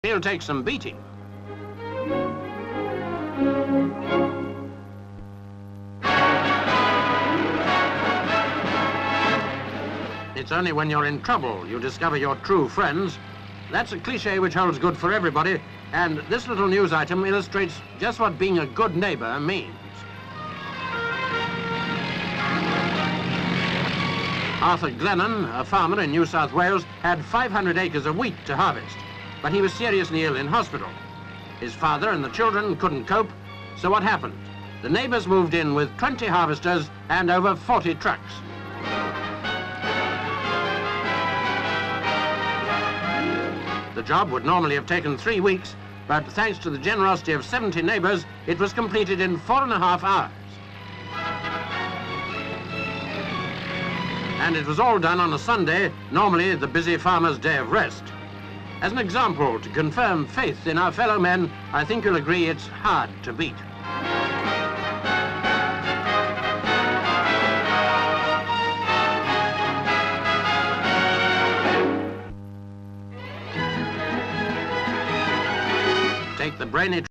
He'll take some beating. It's only when you're in trouble you discover your true friends. That's a cliché which holds good for everybody, and this little news item illustrates just what being a good neighbour means. Arthur Glennon, a farmer in New South Wales, had 500 acres of wheat to harvest, but he was seriously ill in hospital. His father and the children couldn't cope, so what happened? The neighbours moved in with 20 harvesters and over 40 trucks. The job would normally have taken 3 weeks, but thanks to the generosity of 70 neighbours, it was completed in 4.5 hours. And it was all done on a Sunday, normally the busy farmer's day of rest. As an example to confirm faith in our fellow men, I think you'll agree it's hard to beat. Take the brainy